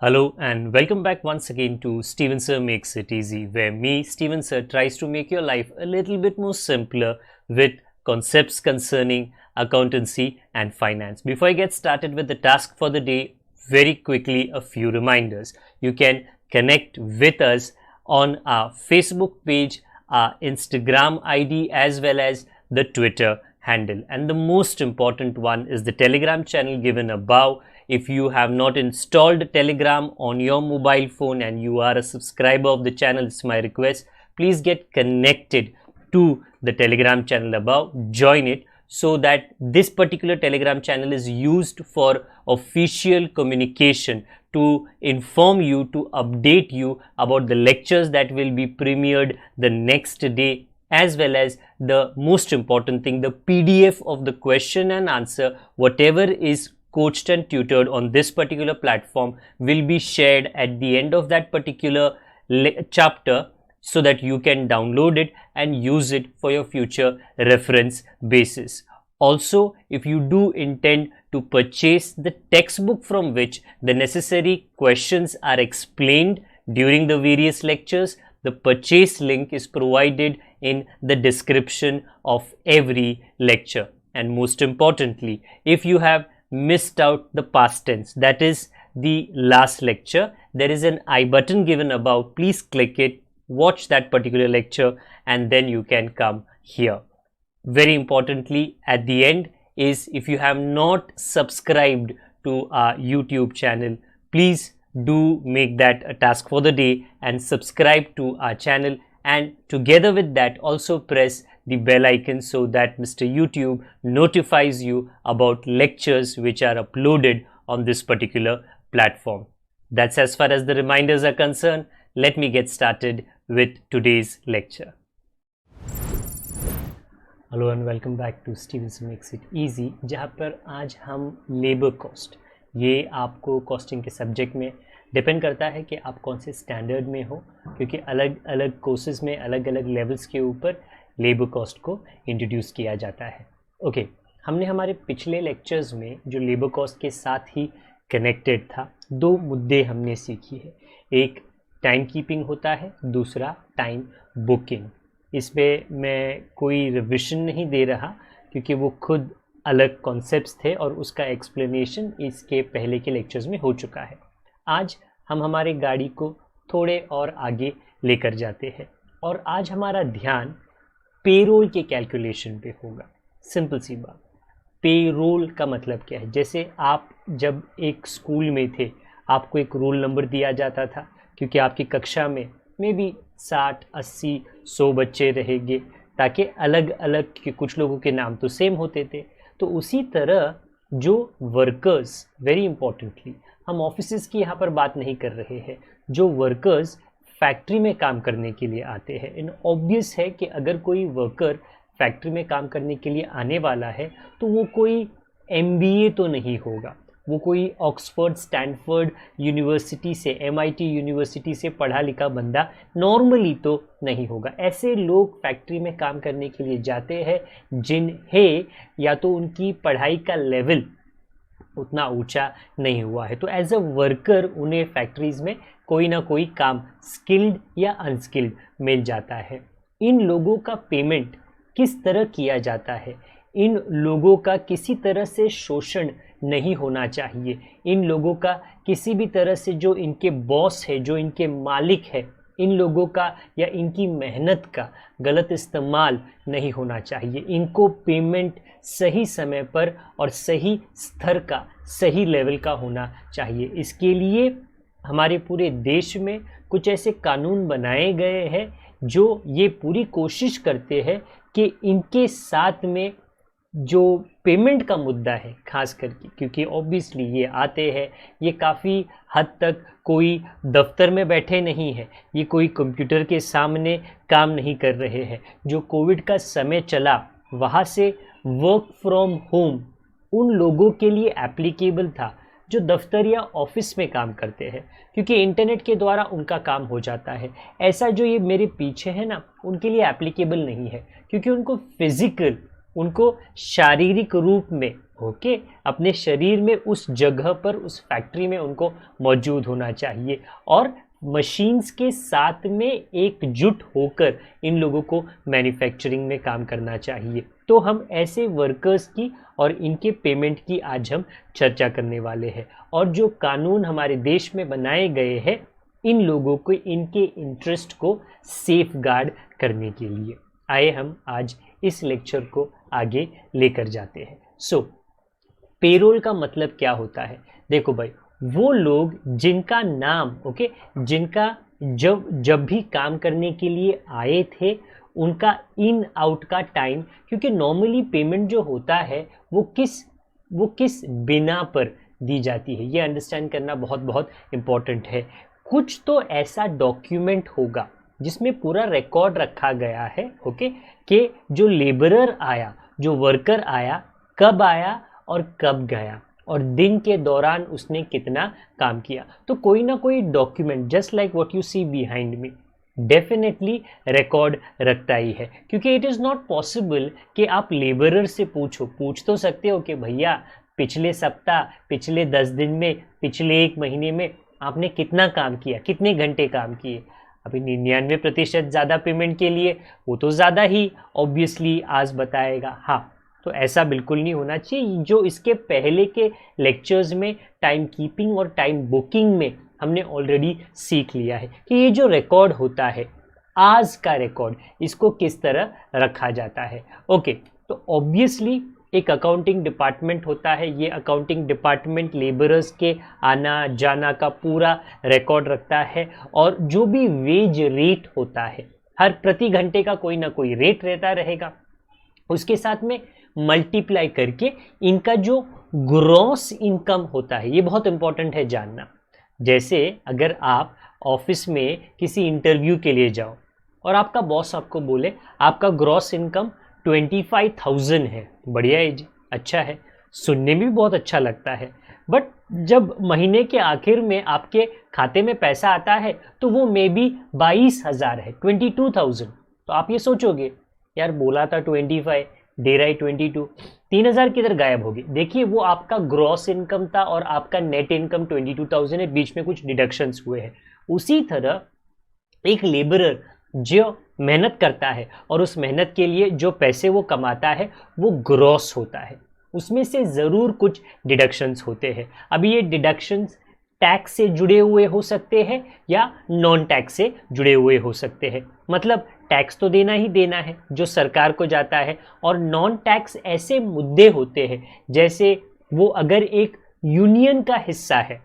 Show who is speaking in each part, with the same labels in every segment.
Speaker 1: Hello and welcome back once again to Steven Sir Makes It Easy, where me, Steven Sir, tries to make your life a little bit more simpler with concepts concerning accountancy and finance. Before I get started with the task for the day, very quickly a few reminders. You can connect with us on our Facebook page, our Instagram ID, as well as the Twitter handle. And the most important one is the Telegram channel given above. If you have not installed Telegram on your mobile phone and you are a subscriber of the channel, it's my request, please get connected to the Telegram channel above, join it, so that this particular Telegram channel is used for official communication to inform you, to update you about the lectures that will be premiered the next day, as well as the most important thing, the PDF of the question and answer, whatever is coached and tutored on this particular platform will be shared at the end of that particular chapter, so that you can download it and use it for your future reference basis. Also, if you do intend to purchase the textbook from which the necessary questions are explained during the various lectures, the purchase link is provided in the description of every lecture. And most importantly, if you have missed out the past tense, that is the last lecture, there is an I button given above. Please click it, watch that particular lecture, and then you can come here. Very importantly, at the end is, if you have not subscribed to our YouTube channel, please do make that a task for the day and subscribe to our channel, and together with that also press the bell icon so that Mr. YouTube notifies you about lectures which are uploaded on this particular platform. That's as far as the reminders are concerned. Let me get started with today's lecture. Hello and welcome back to Steven Sir Makes It Easy, जहाँ पर आज हम labour cost, ये आपको costing के subject में depend करता है कि आप कौन से स्टैंडर्ड में हो, क्योंकि अलग अलग कोर्सेज में अलग अलग लेवल्स के ऊपर लेबर कॉस्ट को इंट्रोड्यूस किया जाता है। ओके, हमने हमारे पिछले लेक्चर्स में जो लेबर कॉस्ट के साथ ही कनेक्टेड था, दो मुद्दे हमने सीखी है। एक टाइम कीपिंग होता है, दूसरा टाइम बुकिंग। इसमें मैं कोई रिविजन नहीं दे रहा क्योंकि वो खुद अलग कॉन्सेप्ट्स थे और उसका एक्सप्लेनेशन इसके पहले के लेक्चर्स में हो चुका है। आज हम हमारे गाड़ी को थोड़े और आगे लेकर जाते हैं और आज हमारा ध्यान पेरोल के कैलकुलेशन पे होगा। सिंपल सी बात, पेरोल का मतलब क्या है? जैसे आप जब एक स्कूल में थे, आपको एक रोल नंबर दिया जाता था क्योंकि आपकी कक्षा में मे बी 60, 80, 100 बच्चे रहेंगे, ताकि अलग अलग के कुछ लोगों के नाम तो सेम होते थे। तो उसी तरह जो वर्कर्स, वेरी इंपॉर्टेंटली, हम ऑफिसेज की यहाँ पर बात नहीं कर रहे हैं, जो वर्कर्स फैक्ट्री में काम करने के लिए आते हैं। इन ऑब्वियस है कि अगर कोई वर्कर फैक्ट्री में काम करने के लिए आने वाला है तो वो कोई MBA तो नहीं होगा, वो कोई ऑक्सफोर्ड, स्टैनफोर्ड यूनिवर्सिटी से, MIT यूनिवर्सिटी से पढ़ा लिखा बंदा नॉर्मली तो नहीं होगा। ऐसे लोग फैक्ट्री में काम करने के लिए जाते हैं जिन्हें या तो उनकी पढ़ाई का लेवल उतना ऊंचा नहीं हुआ है, तो एज अ वर्कर उन्हें फैक्ट्रीज में कोई ना कोई काम स्किल्ड या अनस्किल्ड मिल जाता है। इन लोगों का पेमेंट किस तरह किया जाता है? इन लोगों का किसी तरह से शोषण नहीं होना चाहिए। इन लोगों का किसी भी तरह से, जो इनके बॉस है, जो इनके मालिक है, इन लोगों का या इनकी मेहनत का गलत इस्तेमाल नहीं होना चाहिए। इनको पेमेंट सही समय पर और सही स्तर का, सही लेवल का होना चाहिए। इसके लिए हमारे पूरे देश में कुछ ऐसे कानून बनाए गए हैं जो ये पूरी कोशिश करते हैं कि इनके साथ में जो पेमेंट का मुद्दा है, खास करके क्योंकि ऑब्वियसली ये आते हैं, ये काफ़ी हद तक कोई दफ्तर में बैठे नहीं हैं, ये कोई कंप्यूटर के सामने काम नहीं कर रहे हैं। जो कोविड का समय चला, वहाँ से वर्क फ्रॉम होम उन लोगों के लिए एप्लीकेबल था जो दफ्तर या ऑफिस में काम करते हैं, क्योंकि इंटरनेट के द्वारा उनका काम हो जाता है। ऐसा जो ये मेरे पीछे है ना, उनके लिए एप्लीकेबल नहीं है, क्योंकि उनको फिजिकल उनको शारीरिक रूप में ओके अपने शरीर में उस जगह पर उस फैक्ट्री में उनको मौजूद होना चाहिए और मशीन्स के साथ में एकजुट होकर इन लोगों को मैन्युफैक्चरिंग में काम करना चाहिए। तो हम ऐसे वर्कर्स की और इनके पेमेंट की आज हम चर्चा करने वाले हैं और जो कानून हमारे देश में बनाए गए हैं इन लोगों को इनके इंटरेस्ट को सेफ गार्ड करने के लिए। आइए हम आज इस लेक्चर को आगे लेकर जाते हैं। पेरोल का मतलब क्या होता है? देखो भाई, वो लोग जिनका नाम जिनका जब भी काम करने के लिए आए थे उनका इन आउट का टाइम, क्योंकि नॉर्मली पेमेंट जो होता है वो किस बिना पर दी जाती है, ये अंडरस्टैंड करना बहुत बहुत इम्पोर्टेंट है। कुछ तो ऐसा डॉक्यूमेंट होगा जिसमें पूरा रिकॉर्ड रखा गया है कि जो लेबरर आया, जो वर्कर आया, कब आया और कब गया और दिन के दौरान उसने कितना काम किया। तो कोई ना कोई document just like what you see behind me definitely record रखता ही है, क्योंकि इट इज़ नॉट पॉसिबल कि आप लेबरर से पूछ तो सकते हो कि भैया पिछले सप्ताह, पिछले 10 दिन में, पिछले 1 महीने में आपने कितना काम किया, कितने घंटे काम किए। अभी 99% ज़्यादा पेमेंट के लिए वो तो ज़्यादा ही ऑब्वियसली आज बताएगा। हाँ, तो ऐसा बिल्कुल नहीं होना चाहिए। जो इसके पहले के लेक्चर्स में टाइम कीपिंग और टाइम बुकिंग में हमने ऑलरेडी सीख लिया है कि ये जो रिकॉर्ड होता है, आज का रिकॉर्ड, इसको किस तरह रखा जाता है। तो ऑब्वियसली एक अकाउंटिंग डिपार्टमेंट होता है। ये अकाउंटिंग डिपार्टमेंट लेबरर्स के आना जाना का पूरा रिकॉर्ड रखता है और जो भी वेज रेट होता है, हर प्रति घंटे का कोई ना कोई रेट रहता रहेगा, उसके साथ में मल्टीप्लाई करके इनका जो ग्रॉस इनकम होता है, ये बहुत इंपॉर्टेंट है जानना। जैसे अगर आप ऑफिस में किसी इंटरव्यू के लिए जाओ और आपका बॉस आपको बोले आपका ग्रॉस इनकम 25,000 है, बढ़िया है जी, अच्छा है, सुनने में भी बहुत अच्छा लगता है। बट जब महीने के आखिर में आपके खाते में पैसा आता है तो वो मे बी 22,000 है, 22,000। तो आप ये सोचोगे यार बोला था 25, दे रहा है 22, 3,000 किधर गायब होगी। देखिए, वो आपका ग्रॉस इनकम था और आपका नेट इनकम 22,000 है, बीच में कुछ डिडक्शंस हुए हैं। उसी तरह एक लेबरर जो मेहनत करता है और उस मेहनत के लिए जो पैसे वो कमाता है वो ग्रॉस होता है, उसमें से ज़रूर कुछ डिडक्शंस होते हैं। अभी ये डिडक्शंस टैक्स से जुड़े हुए हो सकते हैं या नॉन टैक्स से जुड़े हुए हो सकते हैं। मतलब टैक्स तो देना ही देना है जो सरकार को जाता है, और नॉन टैक्स ऐसे मुद्दे होते हैं जैसे वो अगर एक यूनियन का हिस्सा है,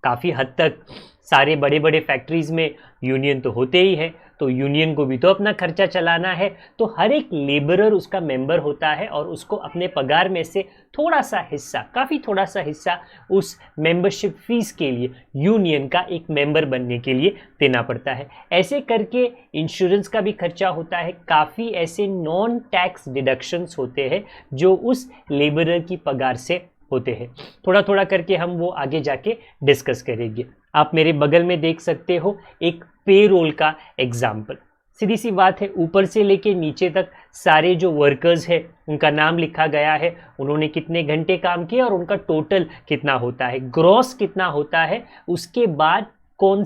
Speaker 1: काफ़ी हद तक सारे बड़े बड़े फैक्ट्रीज़ में यूनियन तो होते ही है, तो यूनियन को भी तो अपना खर्चा चलाना है, तो हर एक लेबरर उसका मेंबर होता है और उसको अपने पगार में से थोड़ा सा हिस्सा, काफ़ी थोड़ा सा हिस्सा उस मेंबरशिप फीस के लिए, यूनियन का एक मेंबर बनने के लिए देना पड़ता है। ऐसे करके इंश्योरेंस का भी खर्चा होता है। काफ़ी ऐसे नॉन टैक्स डिडक्शंस होते हैं जो उस लेबरर की पगार से होते हैं। थोड़ा थोड़ा करके हम वो आगे जाके डिस्कस करेंगे। आप मेरे बगल में देख सकते हो एक पेरोल का एग्जाम्पल। सीधी सी बात है, ऊपर से लेके नीचे तक सारे जो वर्कर्स हैं उनका नाम लिखा गया है, उन्होंने कितने घंटे काम किए और उनका टोटल कितना होता है, ग्रॉस कितना होता है, उसके बाद कौन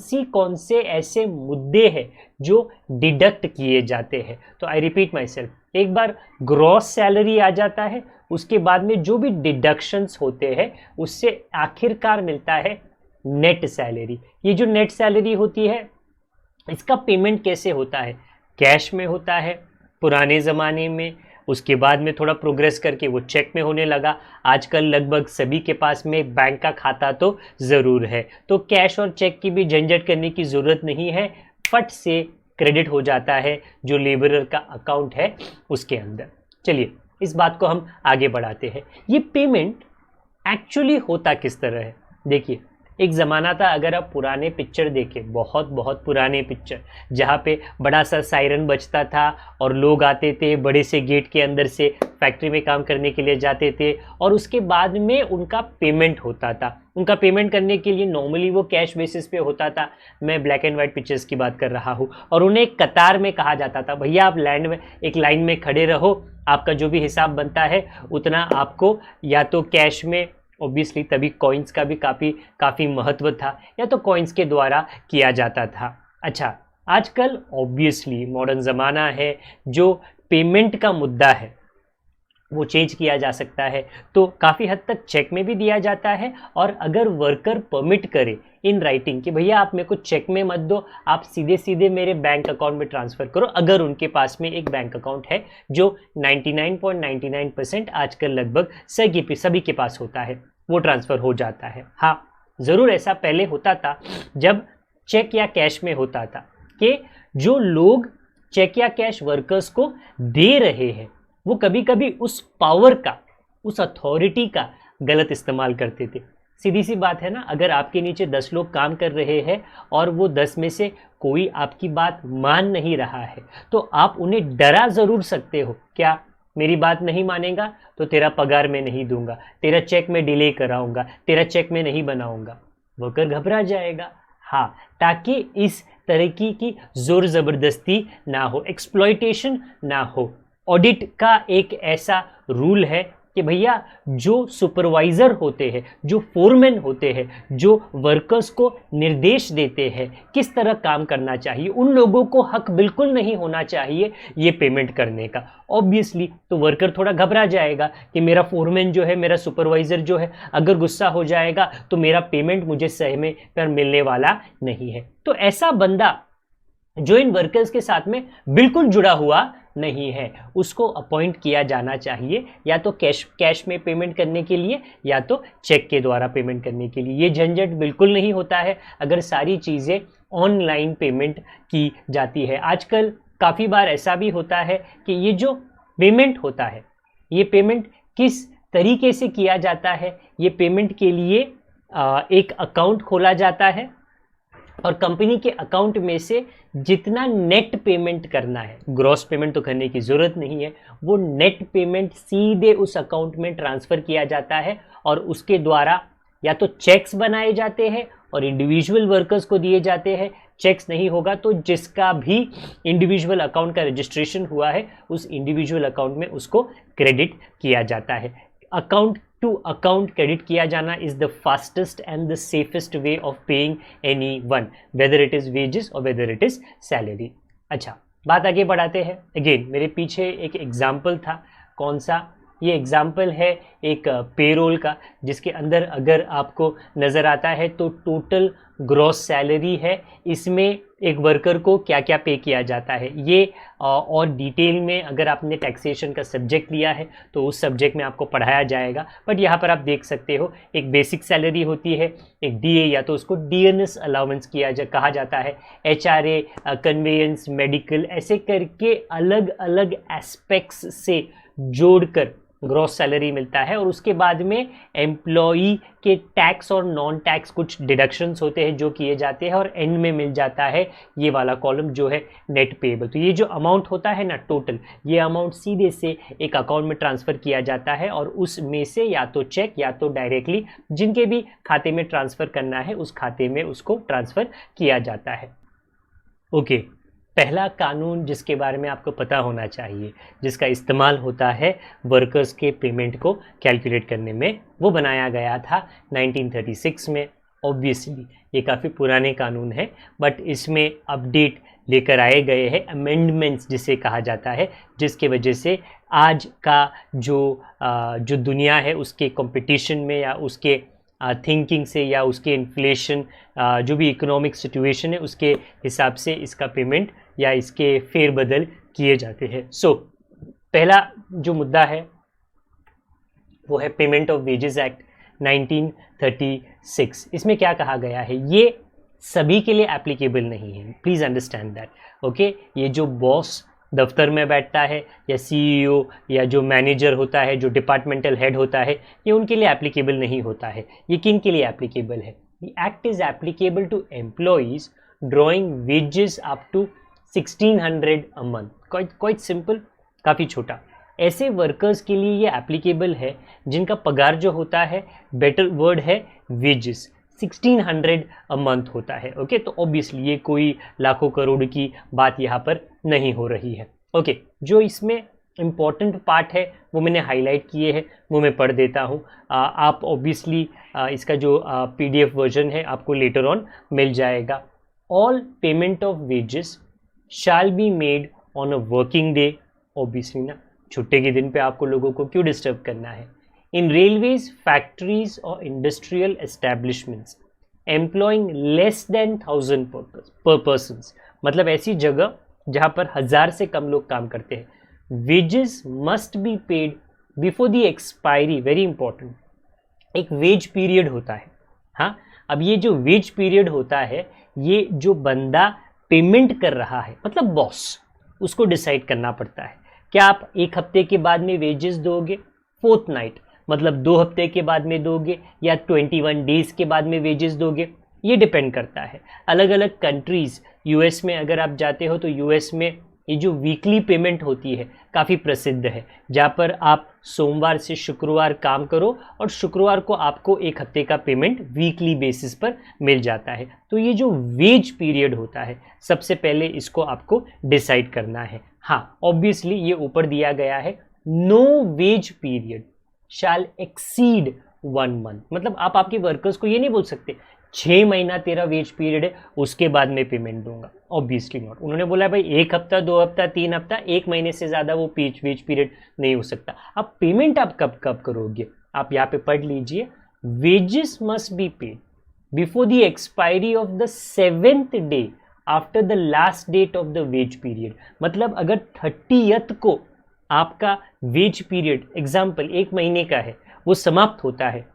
Speaker 1: से ऐसे मुद्दे हैं जो डिडक्ट किए जाते हैं। तो आई रिपीट माई सेल्फ, एक बार ग्रॉस सैलरी आ जाता है, उसके बाद में जो भी डिडक्शंस होते हैं उससे आखिरकार मिलता है नेट सैलरी। ये जो नेट सैलरी होती है इसका पेमेंट कैसे होता है? कैश में होता है पुराने ज़माने में, उसके बाद में थोड़ा प्रोग्रेस करके वो चेक में होने लगा। आजकल लगभग सभी के पास में बैंक का खाता तो ज़रूर है, तो कैश और चेक की भी झंझट करने की ज़रूरत नहीं है, फट से क्रेडिट हो जाता है जो लेबरर का अकाउंट है उसके अंदर। चलिए इस बात को हम आगे बढ़ाते हैं। ये पेमेंट एक्चुअली होता किस तरह है? देखिए, एक ज़माना था, अगर आप पुराने पिक्चर देखें, बहुत बहुत पुराने पिक्चर, जहाँ पे बड़ा सा सायरन बजता था और लोग आते थे बड़े से गेट के अंदर से, फैक्ट्री में काम करने के लिए जाते थे और उसके बाद में उनका पेमेंट होता था। उनका पेमेंट करने के लिए नॉर्मली वो कैश बेसिस पे होता था। मैं ब्लैक एंड वाइट पिक्चर्स की बात कर रहा हूँ। और उन्हें एक कतार में कहा जाता था, भैया आप लैंड में एक लाइन में खड़े रहो, आपका जो भी हिसाब बनता है उतना आपको या तो कैश में, ऑब्वियसली तभी कॉइन्स का भी काफ़ी महत्व था, या तो कॉइन्स के द्वारा किया जाता था। अच्छा, आजकल ऑब्वियसली मॉडर्न ज़माना है, जो पेमेंट का मुद्दा है वो चेंज किया जा सकता है, तो काफ़ी हद तक चेक में भी दिया जाता है। और अगर वर्कर परमिट करे इन राइटिंग कि भैया आप मेरे को चेक में मत दो, आप सीधे सीधे मेरे बैंक अकाउंट में ट्रांसफ़र करो, अगर उनके पास में एक बैंक अकाउंट है, जो 99.99% आजकल लगभग सभी के पास होता है, वो ट्रांसफ़र हो जाता है। हाँ, ज़रूर ऐसा पहले होता था जब चेक या कैश में होता था कि जो लोग चेक या कैश वर्कर्स को दे रहे हैं वो कभी कभी उस पावर का, उस अथॉरिटी का गलत इस्तेमाल करते थे। सीधी सी बात है ना, अगर आपके नीचे 10 लोग काम कर रहे हैं और वो 10 में से कोई आपकी बात मान नहीं रहा है, तो आप उन्हें डरा ज़रूर सकते हो, क्या मेरी बात नहीं मानेगा तो तेरा पगार मैं नहीं दूंगा, तेरा चेक में डिले कराऊंगा, तेरा चेक में नहीं बनाऊंगा। वर्कर घबरा जाएगा। हाँ, ताकि इस तरह की जोर ज़बरदस्ती ना हो, एक्सप्लॉयटेशन ना हो। ऑडिट का एक ऐसा रूल है कि भैया जो सुपरवाइज़र होते हैं, जो फोरमैन होते हैं, जो वर्कर्स को निर्देश देते हैं किस तरह काम करना चाहिए, उन लोगों को हक बिल्कुल नहीं होना चाहिए ये पेमेंट करने का। ऑब्वियसली तो वर्कर थोड़ा घबरा जाएगा कि मेरा फोरमैन जो है, मेरा सुपरवाइज़र जो है, अगर गुस्सा हो जाएगा तो मेरा पेमेंट मुझे समय पर मिलने वाला नहीं है। तो ऐसा बंदा जो इन वर्कर्स के साथ में बिल्कुल जुड़ा हुआ नहीं है, उसको अपॉइंट किया जाना चाहिए, या तो कैश में पेमेंट करने के लिए या तो चेक के द्वारा पेमेंट करने के लिए। ये झंझट बिल्कुल नहीं होता है अगर सारी चीज़ें ऑनलाइन पेमेंट की जाती है। आजकल काफ़ी बार ऐसा भी होता है कि ये जो पेमेंट होता है, ये पेमेंट किस तरीके से किया जाता है, ये पेमेंट के लिए एक अकाउंट खोला जाता है और कंपनी के अकाउंट में से जितना नेट पेमेंट करना है, ग्रॉस पेमेंट तो करने की ज़रूरत नहीं है, वो नेट पेमेंट सीधे उस अकाउंट में ट्रांसफ़र किया जाता है और उसके द्वारा या तो चेक्स बनाए जाते हैं और इंडिविजुअल वर्कर्स को दिए जाते हैं। चेक्स नहीं होगा तो जिसका भी इंडिविजुअल अकाउंट का रजिस्ट्रेशन हुआ है उस इंडिविजुअल अकाउंट में उसको क्रेडिट किया जाता है। अकाउंट टू अकाउंट क्रेडिट किया जाना is the fastest and the safest way of paying any one, whether it is wages और वेदर इट इज़ सैलरी। अच्छा, बात आगे बढ़ाते हैं। अगेन मेरे पीछे एक एग्जाम्पल था, कौन सा? ये एग्जाम्पल है एक पेरोल का, जिसके अंदर अगर आपको नज़र आता है तो टोटल ग्रॉस सैलरी है, इसमें एक वर्कर को क्या क्या पे किया जाता है ये और डिटेल में अगर आपने टैक्सेशन का सब्जेक्ट लिया है तो उस सब्जेक्ट में आपको पढ़ाया जाएगा। बट यहाँ पर आप देख सकते हो एक बेसिक सैलरी होती है, एक डीए या तो उसको डीएनएस अलाउंस कहा जाता है, एचआरए, कन्वेयंस, मेडिकल, ऐसे करके अलग अलग एस्पेक्ट्स से जोड़कर ग्रॉस सैलरी मिलता है। और उसके बाद में एम्प्लॉई के टैक्स और नॉन टैक्स कुछ डिडक्शंस होते हैं जो किए जाते हैं और एंड में मिल जाता है ये वाला कॉलम जो है नेट पेएबल। तो ये जो अमाउंट होता है ना टोटल, ये अमाउंट सीधे से एक अकाउंट में ट्रांसफ़र किया जाता है और उसमें से या तो चेक या तो डायरेक्टली जिनके भी खाते में ट्रांसफ़र करना है उस खाते में उसको ट्रांसफ़र किया जाता है। ओके, पहला कानून जिसके बारे में आपको पता होना चाहिए, जिसका इस्तेमाल होता है वर्कर्स के पेमेंट को कैलकुलेट करने में, वो बनाया गया था 1936 में। ऑब्वियसली ये काफ़ी पुराने कानून है बट इसमें अपडेट लेकर आए गए हैं, अमेंडमेंट्स जिसे कहा जाता है, जिसके वजह से आज का जो दुनिया है उसके कंपटीशन में या उसके थिंकिंग से या उसके इन्फ्लेशन जो भी इकोनॉमिक सिचुएशन है उसके हिसाब से इसका पेमेंट या इसके फेरबदल किए जाते हैं। सो पहला जो मुद्दा है वो है पेमेंट ऑफ वेजेस एक्ट 1936। इसमें क्या कहा गया है, ये सभी के लिए एप्लीकेबल नहीं है, प्लीज़ अंडरस्टैंड दैट। ओके, ये जो बॉस दफ्तर में बैठता है या सीईओ या जो मैनेजर होता है, जो डिपार्टमेंटल हेड होता है, ये उनके लिए एप्लीकेबल नहीं होता है। ये किन के लिए एप्लीकेबल है? The act is applicable to employees drawing wages up to 1600 a month. Quite simple, काफ़ी छोटा. ऐसे वर्कर्स के लिए ये एप्लीकेबल है जिनका पगार जो होता है, बेटर वर्ड है वेजेस, 1600 अ मंथ होता है. ओके, तो ऑब्वियसली ये कोई लाखों करोड़ की बात यहाँ पर नहीं हो रही है. ओके, जो इसमें इम्पॉर्टेंट पार्ट है वो मैंने हाईलाइट किए हैं, वो मैं पढ़ देता हूँ. आप ऑब्वियसली इसका जो PDF वर्जन है आपको लेटर ऑन मिल जाएगा. All payment of wages shall be made on a working day. Obviously ना, छुट्टे के दिन पे आपको लोगों को क्यों डिस्टर्ब करना है. इन रेलवेज, फैक्ट्रीज और industrial establishments employing less than 1000 पर पर्सन्स, मतलब ऐसी जगह जहाँ पर 1000 से कम लोग काम करते हैं. Wages must be paid before the expiry. Very important, एक वेज पीरियड होता है. हाँ, अब ये जो वेज पीरियड होता है, ये जो बंदा पेमेंट कर रहा है, मतलब बॉस, उसको डिसाइड करना पड़ता है. क्या आप एक हफ्ते के बाद में वेजेस दोगे, फोर्थ मतलब 2 हफ्ते के बाद में दोगे, या 21 डेज के बाद में वेजेस दोगे, ये डिपेंड करता है. अलग अलग कंट्रीज़, यूएस में अगर आप जाते हो तो यूएस में ये जो वीकली पेमेंट होती है काफ़ी प्रसिद्ध है, जहाँ पर आप सोमवार से शुक्रवार काम करो और शुक्रवार को आपको एक हफ्ते का पेमेंट वीकली बेसिस पर मिल जाता है. तो ये जो वेज पीरियड होता है, सबसे पहले इसको आपको डिसाइड करना है. हाँ, ऑब्वियसली ये ऊपर दिया गया है, नो वेज पीरियड शैल एक्सीड 1 मंथ. मतलब आप आपके वर्कर्स को ये नहीं बोल सकते 6 महीना तेरा वेज पीरियड है, उसके बाद में पेमेंट दूंगा. Obviously not. उन्होंने बोला भाई 1 हफ्ता, 2 हफ्ता, 3 हफ्ता, 1 महीने से ज़्यादा वो वेज पीरियड नहीं हो सकता. अब पेमेंट आप कब कब करोगे, आप यहाँ पे पढ़ लीजिए. Wages must be paid before the expiry of the 7th day after the last date of the wage period. मतलब अगर 30th को आपका वेज पीरियड, एग्जाम्पल 1 महीने का है, वो समाप्त होता है,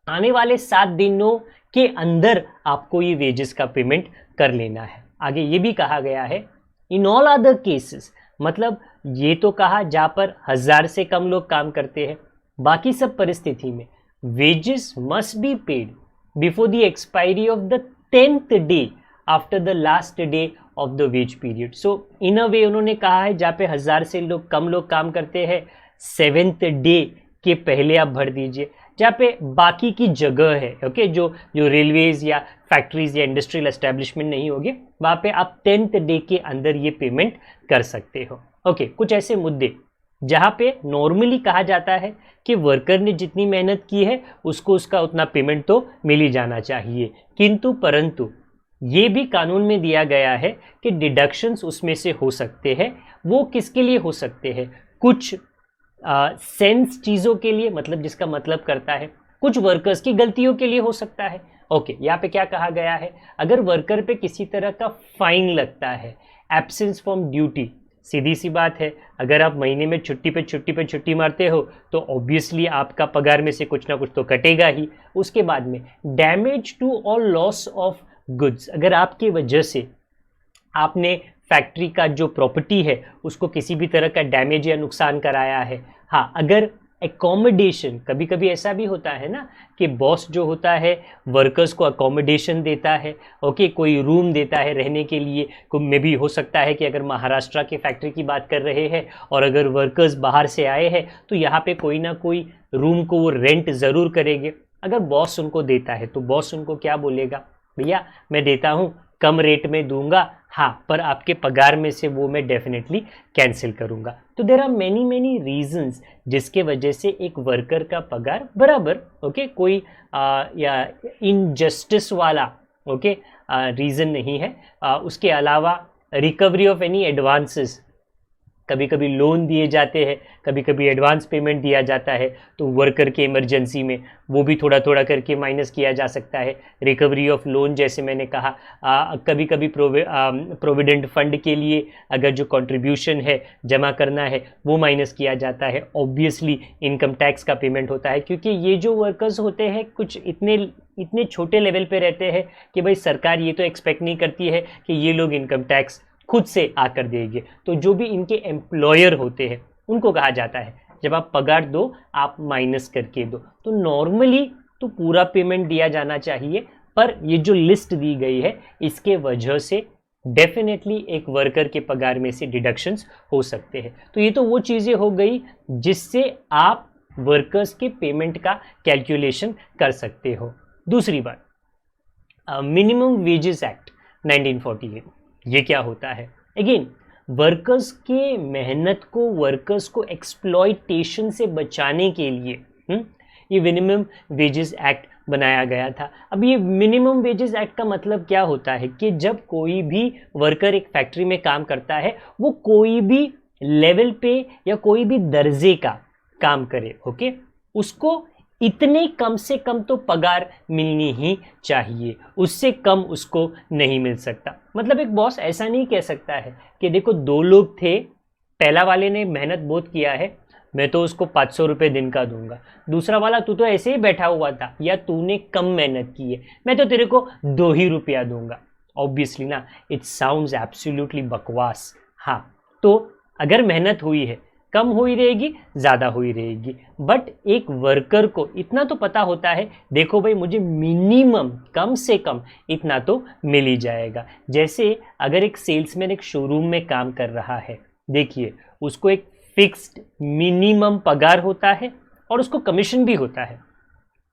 Speaker 1: आने वाले 7 दिनों के अंदर आपको ये वेजेस का पेमेंट कर लेना है. आगे ये भी कहा गया है, इन ऑल अदर केसेस, मतलब ये तो कहा जहाँ पर 1000 से कम लोग काम करते हैं, बाकी सब परिस्थिति में wages must be paid before the expiry of the 10th day after the last day of the wage period. So in a way उन्होंने कहा है जहाँ पे 1000 से कम लोग काम करते हैं, 7th डे के पहले आप भर दीजिए. जहाँ पे बाकी की जगह है, ओके, जो रेलवेज या फैक्ट्रीज या इंडस्ट्रियल एस्टेब्लिशमेंट नहीं होगी, वहाँ पे आप 10th डे के अंदर ये पेमेंट कर सकते हो. ओके, कुछ ऐसे मुद्दे जहाँ पे नॉर्मली कहा जाता है कि वर्कर ने जितनी मेहनत की है उसको उसका उतना पेमेंट तो मिल ही जाना चाहिए, किंतु परंतु ये भी कानून में दिया गया है कि डिडक्शंस उसमें से हो सकते हैं. वो किसके लिए हो सकते हैं, कुछ सेंस चीज़ों के लिए, मतलब जिसका मतलब करता है कुछ वर्कर्स की गलतियों के लिए हो सकता है. ओके, यहाँ पे क्या कहा गया है, अगर वर्कर पे किसी तरह का फाइन लगता है, एब्सेंस फ्रॉम ड्यूटी, सीधी सी बात है, अगर आप महीने में छुट्टी मारते हो तो ऑब्वियसली आपका पगार में से कुछ ना कुछ तो कटेगा ही. उसके बाद में डैमेज टू और लॉस ऑफ गुड्स, अगर आपकी वजह से आपने फैक्ट्री का जो प्रॉपर्टी है उसको किसी भी तरह का डैमेज या नुकसान कराया है. हाँ, अगर एकोमोडेशन, कभी कभी ऐसा भी होता है ना कि बॉस जो होता है वर्कर्स को अकोमोडेशन देता है, ओके, कोई रूम देता है रहने के लिए. में भी हो सकता है कि अगर महाराष्ट्र के फैक्ट्री की बात कर रहे हैं और अगर वर्कर्स बाहर से आए हैं तो यहाँ पे कोई ना कोई रूम को वो रेंट ज़रूर करेंगे. अगर बॉस उनको देता है तो बॉस उनको क्या बोलेगा, भैया मैं देता हूँ, कम रेट में दूंगा, हाँ, पर आपके पगार में से वो मैं डेफिनेटली कैंसिल करूंगा. तो देयर आर मेनी रीजंस जिसके वजह से एक वर्कर का पगार बराबर, ओके, कोई या इनजस्टिस वाला, ओके, रीज़न नहीं है. उसके अलावा रिकवरी ऑफ एनी एडवांसेस, कभी कभी लोन दिए जाते हैं, कभी कभी एडवांस पेमेंट दिया जाता है, तो वर्कर के इमरजेंसी में वो भी थोड़ा थोड़ा करके माइनस किया जा सकता है. रिकवरी ऑफ लोन, जैसे मैंने कहा, कभी कभी प्रोविडेंट फंड के लिए अगर जो कंट्रीब्यूशन है जमा करना है वो माइनस किया जाता है. ऑब्वियसली इनकम टैक्स का पेमेंट होता है, क्योंकि ये जो वर्कर्स होते हैं कुछ इतने छोटे लेवल पे रहते हैं कि भाई सरकार ये तो एक्सपेक्ट नहीं करती है कि ये लोग इनकम टैक्स खुद से आकर देंगे. तो जो भी इनके एम्प्लॉयर होते हैं उनको कहा जाता है जब आप पगार दो आप माइनस करके दो. तो नॉर्मली तो पूरा पेमेंट दिया जाना चाहिए, पर ये जो लिस्ट दी गई है इसके वजह से डेफिनेटली एक वर्कर के पगार में से डिडक्शंस हो सकते हैं। तो ये तो वो चीज़ें हो गई जिससे आप वर्कर्स के पेमेंट का कैलकुलेशन कर सकते हो। दूसरी बात, मिनिमम वेजेस एक्ट 1948, ये क्या होता है? अगेन, वर्कर्स के मेहनत को, वर्कर्स को एक्सप्लॉयटेशन से बचाने के लिए ये मिनिमम वेजेस एक्ट बनाया गया था। अब ये मिनिमम वेजेस एक्ट का मतलब क्या होता है कि जब कोई भी वर्कर एक फैक्ट्री में काम करता है, वो कोई भी लेवल पे या कोई भी दर्जे का काम करे, ओके, उसको इतने कम से कम तो पगार मिलनी ही चाहिए, उससे कम उसको नहीं मिल सकता। मतलब एक बॉस ऐसा नहीं कह सकता है कि देखो 2 लोग थे, पहला वाले ने मेहनत बहुत किया है, मैं तो उसको 500 रुपये दिन का दूंगा, दूसरा वाला तू तो ऐसे ही बैठा हुआ था या तूने कम मेहनत की है, मैं तो तेरे को 2 ही रुपया दूंगा। ऑब्वियसली ना, इट साउंड्स एब्सोल्युटली बकवास। हाँ, तो अगर मेहनत हुई है, कम हुई रहेगी, ज़्यादा हुई रहेगी, बट एक वर्कर को इतना तो पता होता है, देखो भाई मुझे मिनिमम कम से कम इतना तो मिल ही जाएगा। जैसे अगर एक सेल्समैन एक शोरूम में काम कर रहा है, देखिए उसको एक फिक्स्ड मिनिमम पगार होता है और उसको कमीशन भी होता है।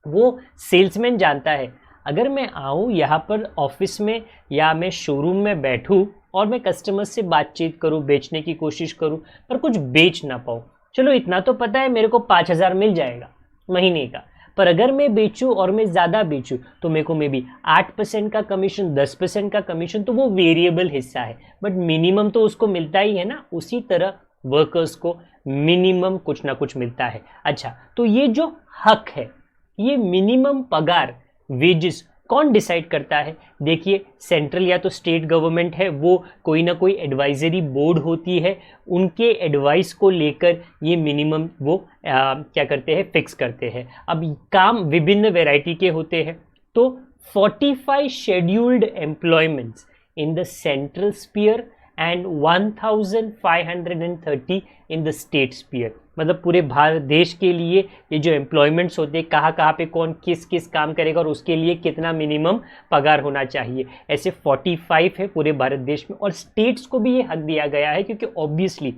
Speaker 1: वो सेल्समैन जानता है अगर मैं आऊँ यहाँ पर ऑफिस में या मैं शोरूम में बैठूँ और मैं कस्टमर से बातचीत करूँ, बेचने की कोशिश करूँ, पर कुछ बेच ना पाऊँ, चलो इतना तो पता है मेरे को 5,000 मिल जाएगा महीने का, पर अगर मैं बेचूँ और मैं ज़्यादा बेचूँ तो मेरे को मे बी 8% का कमीशन, 10% का कमीशन, तो वो वेरिएबल हिस्सा है, बट मिनिमम तो उसको मिलता ही है ना। उसी तरह वर्कर्स को मिनिमम कुछ ना कुछ मिलता है। अच्छा, तो ये जो हक है, ये मिनिमम पगार, वेजेस कौन डिसाइड करता है? देखिए, सेंट्रल या तो स्टेट गवर्नमेंट है, वो कोई ना कोई एडवाइजरी बोर्ड होती है, उनके एडवाइस को लेकर ये मिनिमम वो क्या करते हैं, फिक्स करते हैं। अब काम विभिन्न वैरायटी के होते हैं, तो 45 scheduled employments in the central sphere and 1530 in the state sphere. मतलब पूरे भारत देश के लिए ये जो एम्प्लॉयमेंट्स होते हैं, कहाँ कहाँ पे कौन किस किस काम करेगा और उसके लिए कितना मिनिमम पगार होना चाहिए, ऐसे 45 है पूरे भारत देश में। और स्टेट्स को भी ये हक दिया गया है क्योंकि ऑब्वियसली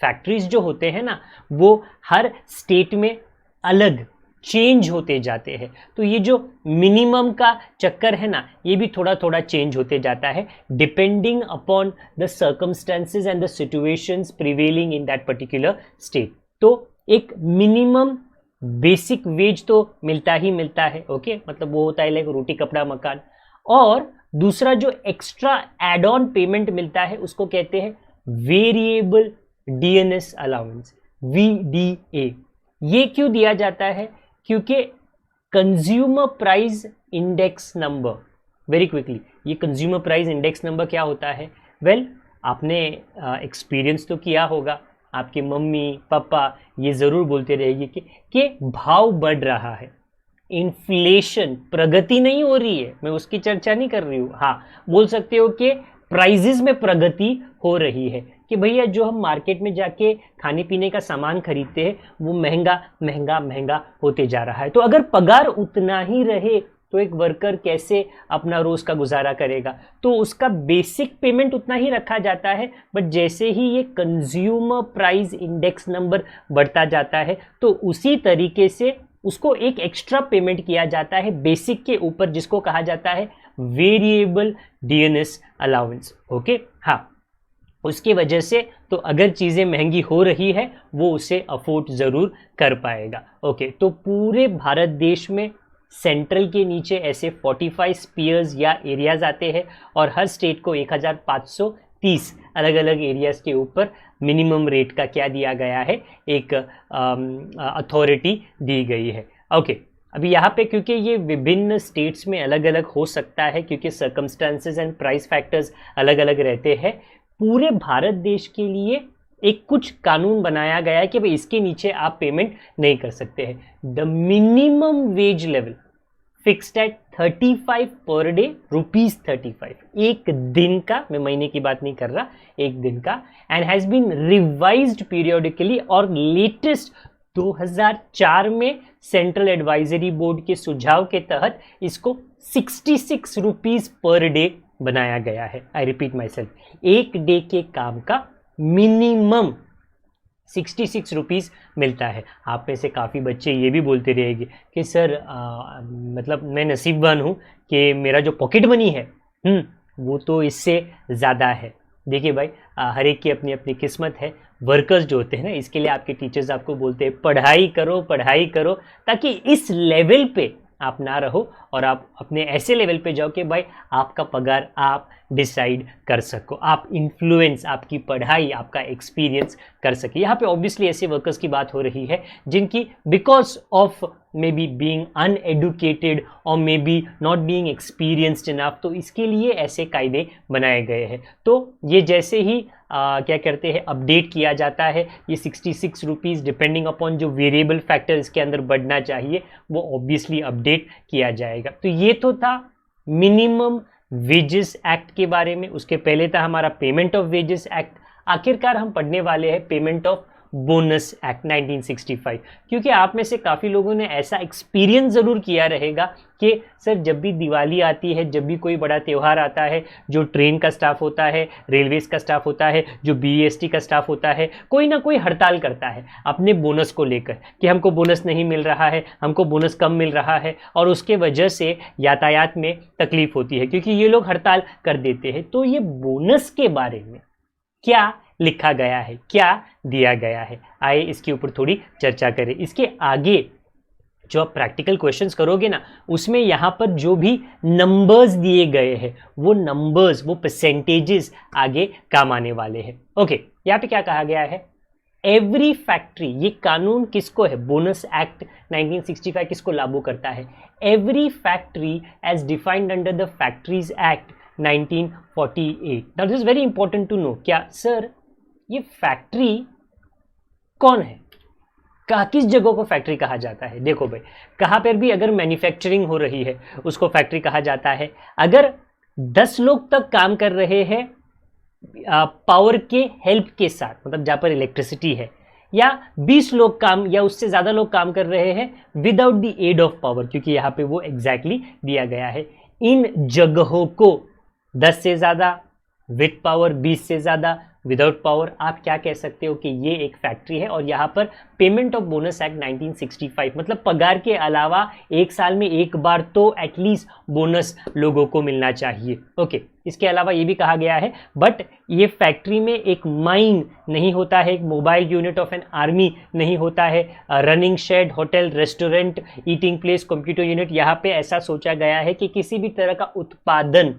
Speaker 1: फैक्ट्रीज जो होते हैं ना, वो हर स्टेट में अलग चेंज होते जाते हैं, तो ये जो मिनिमम का चक्कर है ना, ये भी थोड़ा थोड़ा चेंज होते जाता है depending upon the circumstances and the situations prevailing in that particular state. तो एक मिनिमम बेसिक वेज तो मिलता ही मिलता है, ओके, मतलब वो होता है लाइक रोटी कपड़ा मकान। और दूसरा जो एक्स्ट्रा एड ऑन पेमेंट मिलता है उसको कहते हैं वेरिएबल डीएनएस अलाउंस, VDA। ये क्यों दिया जाता है? क्योंकि consumer price index number, very quickly, ये कंज्यूमर प्राइस इंडेक्स नंबर क्या होता है? वेल, आपने एक्सपीरियंस तो किया होगा, आपके मम्मी पापा ये ज़रूर बोलते रहेंगे कि भाव बढ़ रहा है, इन्फ्लेशन, प्रगति नहीं हो रही है, मैं उसकी चर्चा नहीं कर रही हूँ। हाँ, बोल सकते हो कि प्राइजेस में प्रगति हो रही है, कि भैया जो हम मार्केट में जाके खाने पीने का सामान खरीदते हैं वो महंगा महंगा महंगा होते जा रहा है। तो अगर पगार उतना ही रहे तो एक वर्कर कैसे अपना रोज़ का गुजारा करेगा? तो उसका बेसिक पेमेंट उतना ही रखा जाता है, बट जैसे ही ये कंज्यूमर प्राइस इंडेक्स नंबर बढ़ता जाता है तो उसी तरीके से उसको एक एक्स्ट्रा पेमेंट किया जाता है बेसिक के ऊपर, जिसको कहा जाता है वेरिएबल डीएनएस अलाउंस। ओके, हाँ, उसकी वजह से तो अगर चीज़ें महंगी हो रही है वो उसे अफोर्ड ज़रूर कर पाएगा। ओके, तो पूरे भारत देश में सेंट्रल के नीचे ऐसे 45 स्पीयर्स या एरियाज़ आते हैं और हर स्टेट को 1530 अलग अलग एरियाज़ के ऊपर मिनिमम रेट का क्या दिया गया है, एक अथॉरिटी दी गई है। ओके, अभी यहाँ पे क्योंकि ये विभिन्न स्टेट्स में अलग अलग हो सकता है क्योंकि सर्कमस्टांसेस एंड प्राइस फैक्टर्स अलग अलग रहते हैं, पूरे भारत देश के लिए एक कुछ कानून बनाया गया है कि भाई इसके नीचे आप पेमेंट नहीं कर सकते हैं। The minimum wage level fixed at 35 per day, ₹35, एक दिन का, मैं महीने की बात नहीं कर रहा, एक दिन का, and has been revised periodically और लेटेस्ट 2004 में सेंट्रल एडवाइजरी बोर्ड के सुझाव के तहत इसको 66 रुपीज पर डे बनाया गया है। आई रिपीट माई सेल्फ, एक डे के काम का मिनिमम 66 रुपीज़ मिलता है। आप में से काफ़ी बच्चे ये भी बोलते रहेंगे कि सर मतलब मैं नसीबवान हूँ कि मेरा जो पॉकेट मनी है वो तो इससे ज़्यादा है। देखिए भाई, हर एक की अपनी अपनी किस्मत है। वर्कर्स जो होते हैं ना, इसके लिए आपके टीचर्स आपको बोलते हैं पढ़ाई करो, ताकि इस लेवल पे आप ना रहो और आप अपने ऐसे लेवल पे जाओ कि भाई आपका पगार आप डिसाइड कर सको, आप इन्फ्लुएंस, आपकी पढ़ाई, आपका एक्सपीरियंस कर सके। यहाँ पे ऑब्वियसली ऐसे वर्कर्स की बात हो रही है जिनकी because of maybe being uneducated और maybe not being experienced enough, तो इसके लिए ऐसे कायदे बनाए गए हैं। तो ये जैसे ही क्या करते हैं, अपडेट किया जाता है, ये 66 रुपीज़ डिपेंडिंग अपॉन जो वेरिएबल फैक्टर इसके अंदर बढ़ना चाहिए वो ऑब्वियसली अपडेट किया जाएगा। तो ये तो था मिनिमम वेजेस एक्ट के बारे में। उसके पहले था हमारा पेमेंट ऑफ वेजेस एक्ट। आखिरकार हम पढ़ने वाले हैं पेमेंट ऑफ बोनस एक्ट 1965, क्योंकि आप में से काफ़ी लोगों ने ऐसा एक्सपीरियंस ज़रूर किया रहेगा कि सर जब भी दिवाली आती है, जब भी कोई बड़ा त्यौहार आता है, जो ट्रेन का स्टाफ होता है, रेलवेज़ का स्टाफ होता है, जो बीएसटी का स्टाफ होता है, कोई ना कोई हड़ताल करता है अपने बोनस को लेकर कि हमको बोनस नहीं मिल रहा है, हमको बोनस कम मिल रहा है, और उसके वजह से यातायात में तकलीफ होती है क्योंकि ये लोग हड़ताल कर देते हैं। तो ये बोनस के बारे में क्या लिखा गया है, क्या दिया गया है, आइए इसके ऊपर थोड़ी चर्चा करें। इसके आगे जो आप प्रैक्टिकल क्वेश्चंस करोगे ना, उसमें यहाँ पर जो भी नंबर्स दिए गए हैं वो नंबर्स, वो परसेंटेजेस आगे काम आने वाले हैं। ओके, यहाँ पे क्या कहा गया है, एवरी फैक्ट्री, ये कानून किसको है, बोनस एक्ट 1965 किसको लागू करता है, every factory as defined under the factories act 1948। Now this is very important to know. क्या सर ये फैक्ट्री कौन है, किस जगह को फैक्ट्री कहा जाता है? देखो भाई, कहाँ पर भी अगर मैन्युफैक्चरिंग हो रही है उसको फैक्ट्री कहा जाता है। अगर 10 लोग तक काम कर रहे हैं पावर के हेल्प के साथ, मतलब जहाँ पर इलेक्ट्रिसिटी है, या 20 लोग काम या उससे ज़्यादा लोग काम कर रहे हैं without the aid of power, क्योंकि यहाँ पे वो एग्जैक्टली दिया गया है। इन जगहों को 10 से ज़्यादा विद पावर, 20 से ज़्यादा विदाउट पावर, आप क्या कह सकते हो कि ये एक फैक्ट्री है। और यहाँ पर पेमेंट ऑफ बोनस एक्ट 1965 मतलब पगार के अलावा एक साल में एक बार तो एटलीस्ट बोनस लोगों को मिलना चाहिए। ओके, इसके अलावा ये भी कहा गया है बट ये फैक्ट्री में एक माइन नहीं होता है, एक mobile unit of an army नहीं होता है, running shed, hotel, restaurant, eating place, computer unit, यहाँ पे ऐसा सोचा गया है कि किसी भी तरह का उत्पादन,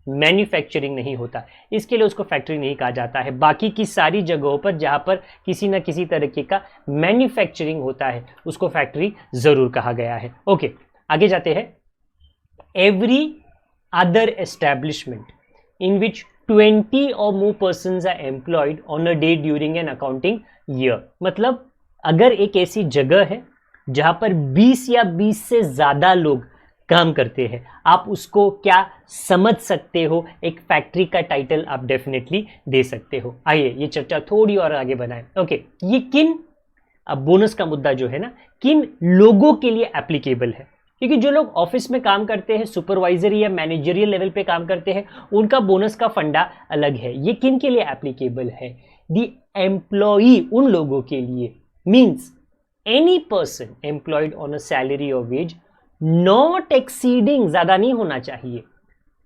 Speaker 1: मैन्युफैक्चरिंग नहीं होता, इसके लिए उसको फैक्ट्री नहीं कहा जाता है। बाकी की सारी जगहों पर जहाँ पर किसी न किसी तरीके का मैन्युफैक्चरिंग होता है उसको फैक्ट्री ज़रूर कहा गया है। ओके, आगे जाते हैं। Every other establishment in which 20 or more persons are employed on a day during an accounting year, मतलब अगर एक ऐसी जगह है जहाँ पर 20 या 20 से ज़्यादा लोग काम करते हैं, आप उसको क्या समझ सकते हो, एक फैक्ट्री का टाइटल आप डेफिनेटली दे सकते हो। आइए ये चर्चा थोड़ी और आगे बनाएं। ओके, ये किन, अब बोनस का मुद्दा जो है ना, किन लोगों के लिए एप्लीकेबल है, क्योंकि जो लोग ऑफिस में काम करते हैं, सुपरवाइजरी या मैनेजरियल लेवल पे काम करते हैं, उनका बोनस का फंडा अलग है। ये किन के लिए एप्लीकेबल है, द एम्प्लॉई, उन लोगों के लिए, means any person employed on a salary और वेज नॉट एक्सीडिंग, ज्यादा नहीं होना चाहिए,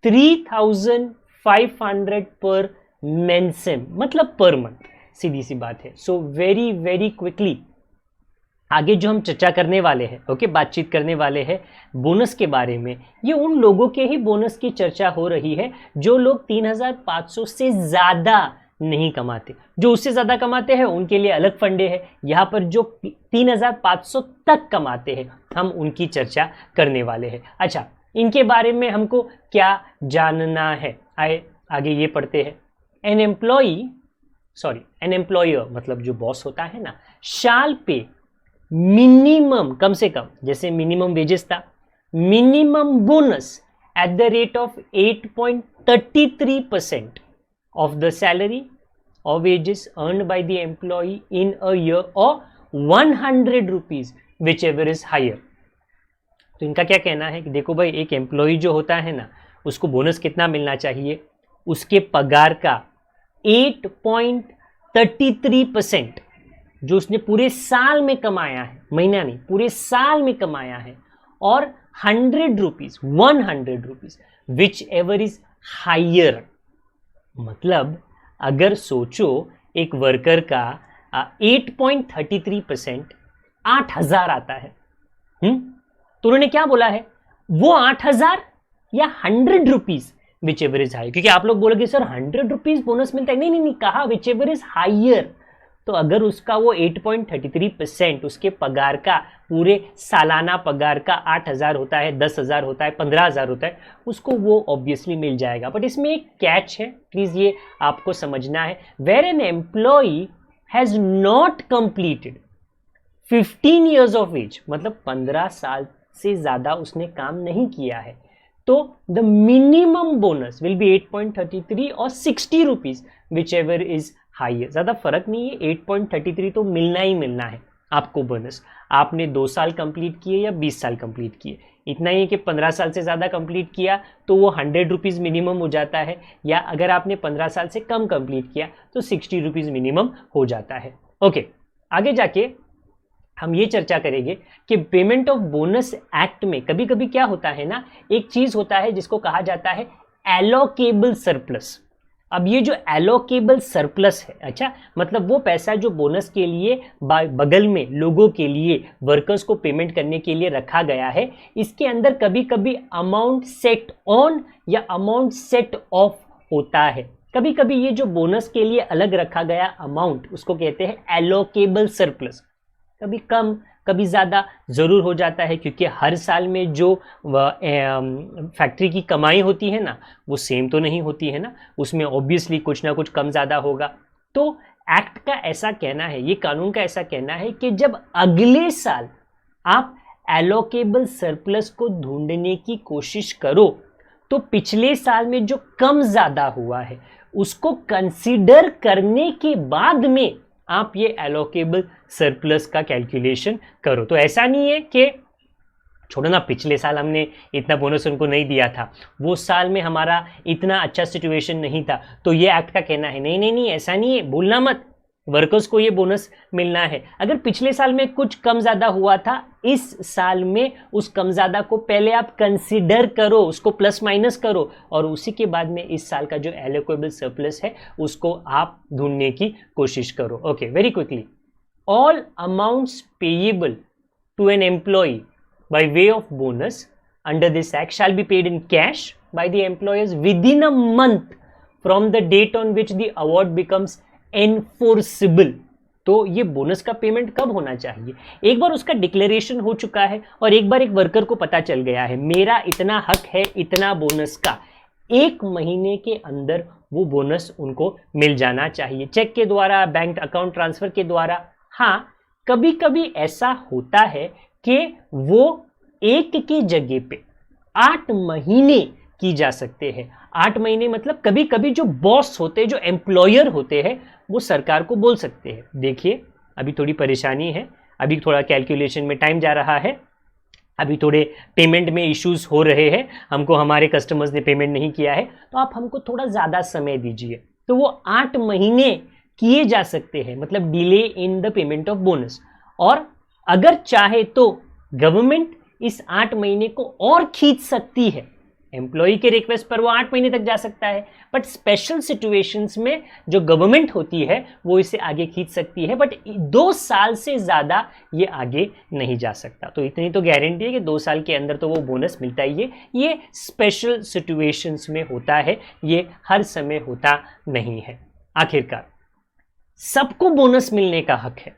Speaker 1: 3500 पर मेंसेम, मतलब पर मंथ, सीधी सी बात है। सो वेरी वेरी क्विकली आगे जो हम चर्चा करने वाले हैं, ओके, बातचीत करने वाले हैं बोनस के बारे में, ये उन लोगों के ही बोनस की चर्चा हो रही है जो लोग 3500 से ज़्यादा नहीं कमाते। जो उससे ज़्यादा कमाते हैं उनके लिए अलग फंडे हैं। यहाँ पर जो 3500 तक कमाते हैं हम उनकी चर्चा करने वाले हैं। अच्छा, इनके बारे में हमको क्या जानना है, आए आगे ये पढ़ते हैं। एन एम्प्लॉयर मतलब जो बॉस होता है ना, शाल पे मिनिमम, कम से कम, जैसे मिनिमम वेजेस था, minimum bonus at the rate of 8.33% of the salary or wages earned by the employee in a year or 100 rupees whichever is higher. तो इनका क्या कहना है कि देखो भाई, एक एम्प्लॉय जो होता है ना, उसको बोनस कितना मिलना चाहिए, उसके पगार का 8.33% जो उसने पूरे साल में कमाया है, महीना नहीं, पूरे साल में कमाया है, और 100 rupees whichever is higher. मतलब अगर सोचो एक वर्कर का 8.33% 8,000 आता है, तो उन्होंने क्या बोला है, वो 8,000 या 100 rupees whichever is higher. क्योंकि आप लोग बोलोगे सर 100 रुपीज बोनस मिलता है, नहीं नहीं नहीं, कहा विच एवर इज हायर। तो अगर उसका वो 8.33% उसके पगार का, पूरे सालाना पगार का 8,000 होता है, 10,000 होता है, 15,000 होता है, उसको वो ऑब्वियसली मिल जाएगा। बट इसमें एक कैच है, प्लीज ये आपको समझना है। Where an employee has not completed 15 years of age, मतलब 15 साल से ज्यादा उसने काम नहीं किया है, तो the minimum bonus will be 8.33 और 60 rupees whichever is high है। ज्यादा फर्क नहीं है, 8.33 तो मिलना ही मिलना है आपको बोनस। आपने 2 साल कंप्लीट किए या 20 साल कंप्लीट किए, इतना ही है कि 15 साल से ज़्यादा कंप्लीट किया तो वो 100 रुपीज़ मिनिमम हो जाता है, या अगर आपने 15 साल से कम कंप्लीट किया तो 60 रुपीज़ मिनिमम हो जाता है। ओके, आगे जाके हम ये चर्चा करेंगे कि पेमेंट ऑफ बोनस एक्ट में कभी कभी क्या होता है ना, एक चीज़ होता है जिसको कहा जाता है एलोकेबल सरप्लस। अब ये जो एलोकेबल सरप्लस है, अच्छा मतलब वो पैसा जो बोनस के लिए बगल में लोगों के लिए, वर्कर्स को पेमेंट करने के लिए रखा गया है, इसके अंदर कभी कभी अमाउंट सेट ऑन या अमाउंट सेट ऑफ होता है। कभी कभी ये जो बोनस के लिए अलग रखा गया अमाउंट, उसको कहते हैं एलोकेबल सरप्लस। कभी कम कभी ज़्यादा ज़रूर हो जाता है, क्योंकि हर साल में जो फैक्ट्री की कमाई होती है ना, वो सेम तो नहीं होती है ना, उसमें ऑब्वियसली कुछ ना कुछ कम ज़्यादा होगा। तो एक्ट का ऐसा कहना है, ये कानून का ऐसा कहना है कि जब अगले साल आप एलोकेबल सरप्लस को ढूंढने की कोशिश करो, तो पिछले साल में जो कम ज़्यादा हुआ है उसको कंसीडर करने के बाद में आप ये एलोकेबल सरप्लस का कैलकुलेशन करो। तो ऐसा नहीं है कि छोड़ो ना, पिछले साल हमने इतना बोनस उनको नहीं दिया था, वो साल में हमारा इतना अच्छा सिचुएशन नहीं था, तो ये एक्ट का कहना है नहीं नहीं नहीं, ऐसा नहीं है, भूलना मत, वर्कर्स को ये बोनस मिलना है। अगर पिछले साल में कुछ कम ज़्यादा हुआ था, इस साल में उस कम ज़्यादा को पहले आप कंसीडर करो, उसको प्लस माइनस करो, और उसी के बाद में इस साल का जो एलोकेबल सरप्लस है उसको आप ढूंढने की कोशिश करो। Okay, very quickly, all amounts payable to an employ by way of bonus under this act shall be paid in cash by the employers within a month from the date on which the award becomes enforceable. तो ये bonus का payment कब होना चाहिए? एक बार उसका declaration हो चुका है और एक बार एक वर्कर को पता चल गया है मेरा इतना हक है इतना बोनस का, 1 महीने के अंदर वो बोनस उनको मिल जाना चाहिए, चेक के द्वारा, बैंक अकाउंट ट्रांसफर के द्वारा। हाँ, कभी कभी ऐसा होता है कि वो एक की जगह पे 8 महीने की जा सकते हैं। 8 महीने मतलब कभी कभी जो बॉस होते हैं, जो एम्प्लॉयर होते हैं, वो सरकार को बोल सकते हैं देखिए अभी थोड़ी परेशानी है, अभी थोड़ा कैलकुलेशन में टाइम जा रहा है, अभी थोड़े पेमेंट में इश्यूज हो रहे हैं, हमको हमारे कस्टमर्स ने पेमेंट नहीं किया है, तो आप हमको थोड़ा ज़्यादा समय दीजिए। तो वो 8 महीने किए जा सकते हैं, मतलब delay in the payment of bonus. और अगर चाहे तो गवर्नमेंट इस 8 महीने को और खींच सकती है, एम्प्लॉय के रिक्वेस्ट पर वो 8 महीने तक जा सकता है, बट स्पेशल सिचुएशंस में जो गवर्नमेंट होती है वो इसे आगे खींच सकती है, बट 2 साल से ज़्यादा ये आगे नहीं जा सकता। तो इतनी तो गारंटी है कि 2 साल के अंदर तो वो बोनस मिलता ही है। ये स्पेशल सिचुएशंस में होता है, ये हर समय होता नहीं है। आखिरकार सबको बोनस मिलने का हक है,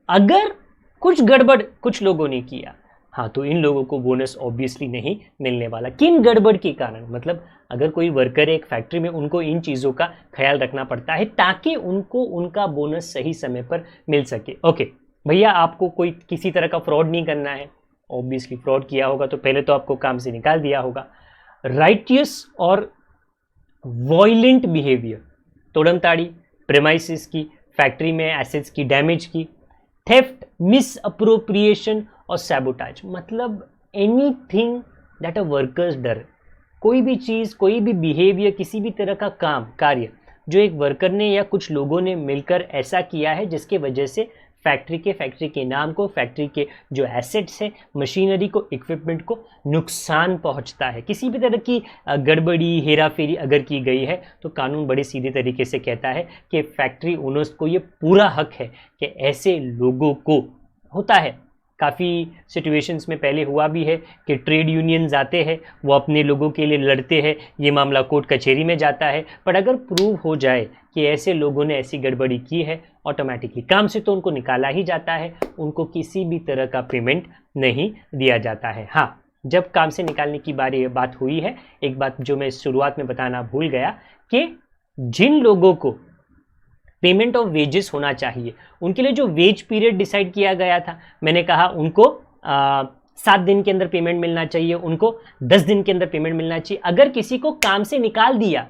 Speaker 1: अगर कुछ गड़बड़ कुछ लोगों ने किया, हाँ, तो इन लोगों को बोनस ऑब्वियसली नहीं मिलने वाला। किन गड़बड़ के कारण? मतलब अगर कोई वर्कर है एक फैक्ट्री में, उनको इन चीज़ों का ख्याल रखना पड़ता है ताकि उनको उनका बोनस सही समय पर मिल सके। ओके भैया, आपको कोई किसी तरह का फ्रॉड नहीं करना है, ऑब्वियसली फ्रॉड किया होगा तो पहले तो आपको काम से निकाल दिया होगा। राइटियस और वॉयलेंट बिहेवियर, तोड़म ताड़ी, प्रेमाइसिस की, फैक्ट्री में एसेट्स की डैमेज की, थेफ्ट, मिस अप्रोप्रिएशन और सैबोटाज, मतलब एनीथिंग दैट अ वर्कर्स डर, कोई भी चीज़, कोई भी बिहेवियर, किसी भी तरह का काम, कार्य जो एक वर्कर ने या कुछ लोगों ने मिलकर ऐसा किया है जिसके वजह से फैक्ट्री के नाम को, फैक्ट्री के जो एसेट्स है, मशीनरी को, इक्विपमेंट को नुकसान पहुंचता है, किसी भी तरह की गड़बड़ी, हेरा फेरी अगर की गई है तो कानून बड़े सीधे तरीके से कहता है कि फैक्ट्री ओनर्स को ये पूरा हक है कि ऐसे लोगों को, होता है काफ़ी सिचुएशंस में पहले हुआ भी है कि ट्रेड यूनियंस आते हैं, वो अपने लोगों के लिए लड़ते हैं, ये मामला कोर्ट कचहरी में जाता है, पर अगर प्रूव हो जाए कि ऐसे लोगों ने ऐसी गड़बड़ी की है, ऑटोमेटिकली काम से तो उनको निकाला ही जाता है, उनको किसी भी तरह का पेमेंट नहीं दिया जाता है। हाँ, जब काम से निकालने की बात हुई है, एक बात जो मैं शुरुआत में बताना भूल गया कि जिन लोगों को पेमेंट ऑफ वेजेस होना चाहिए, उनके लिए जो वेज पीरियड डिसाइड किया गया था, मैंने कहा उनको 7 दिन के अंदर पेमेंट मिलना चाहिए, उनको 10 दिन के अंदर पेमेंट मिलना चाहिए। अगर किसी को काम से निकाल दिया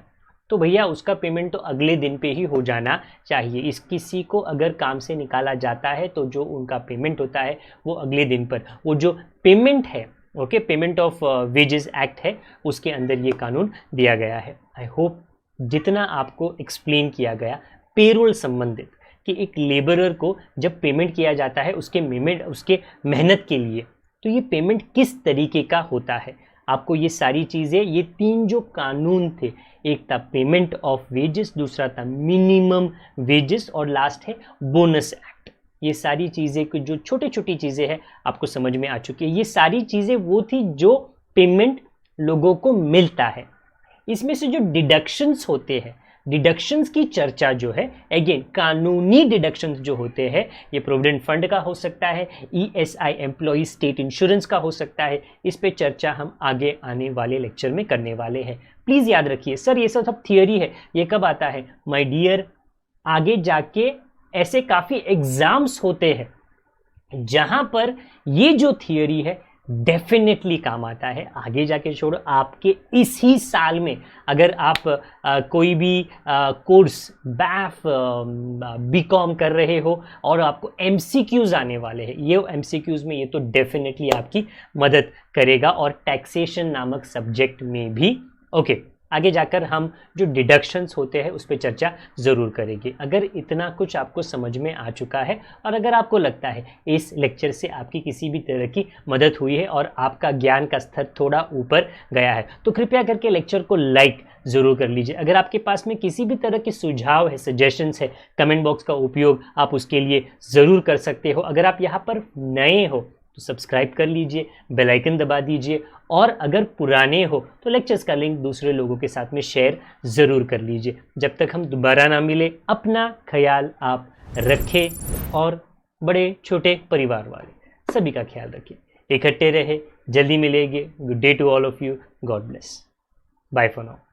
Speaker 1: तो भैया उसका पेमेंट तो अगले दिन पे ही हो जाना चाहिए। इस किसी को अगर काम से निकाला जाता है तो जो उनका पेमेंट होता है वो अगले दिन पर, वो जो पेमेंट है, okay, payment of wages act है, उसके अंदर ये कानून दिया गया है। आई होप जितना आपको एक्सप्लेन किया गया पेरोल संबंधित कि एक लेबरर को जब पेमेंट किया जाता है उसके मेहनत के लिए, तो ये पेमेंट किस तरीके का होता है, आपको ये सारी चीज़ें, ये 3 जो कानून थे, एक था पेमेंट ऑफ वेजेस, दूसरा था मिनिमम वेजेस और लास्ट है बोनस एक्ट। ये सारी चीज़ें जो छोटी छोटी चीज़ें हैं आपको समझ में आ चुकी है। ये सारी चीज़ें वो थी जो पेमेंट लोगों को मिलता है। इसमें से जो डिडक्शंस होते हैं, डिडक्शंस की चर्चा जो है, अगेन कानूनी डिडक्शंस जो होते हैं, ये प्रोविडेंट फंड का हो सकता है, ESI एम्प्लॉय स्टेट इंश्योरेंस का हो सकता है, इस पे चर्चा हम आगे आने वाले लेक्चर में करने वाले हैं। प्लीज़ याद रखिए सर ये सब थियोरी है, ये कब आता है माय डियर, आगे जाके ऐसे काफ़ी एग्जाम्स होते हैं जहाँ पर ये जो थियोरी है डेफिनेटली काम आता है। आगे जाके छोड़ो, आपके इसी साल में अगर आप कोई भी कोर्स BAF BCom कर रहे हो और आपको MCQs आने वाले हैं, ये MCQs में ये तो डेफिनेटली आपकी मदद करेगा, और टैक्सेशन नामक सब्जेक्ट में भी। ओके, आगे जाकर हम जो डिडक्शंस होते हैं उस पर चर्चा ज़रूर करेंगे। अगर इतना कुछ आपको समझ में आ चुका है और अगर आपको लगता है इस लेक्चर से आपकी किसी भी तरह की मदद हुई है और आपका ज्ञान का स्तर थोड़ा ऊपर गया है, तो कृपया करके लेक्चर को लाइक ज़रूर कर लीजिए। अगर आपके पास में किसी भी तरह के सुझाव है, सजेशंस है, कमेंट बॉक्स का उपयोग आप उसके लिए ज़रूर कर सकते हो। अगर आप यहाँ पर नए हो तो सब्सक्राइब कर लीजिए, बेल आइकन दबा दीजिए, और अगर पुराने हो तो लेक्चर्स का लिंक दूसरे लोगों के साथ में शेयर ज़रूर कर लीजिए। जब तक हम दोबारा ना मिले, अपना ख्याल आप रखें और बड़े छोटे परिवार वाले सभी का ख्याल रखें। इकट्ठे रहे, जल्दी मिलेंगे। Good day to all of you, God bless, bye for now.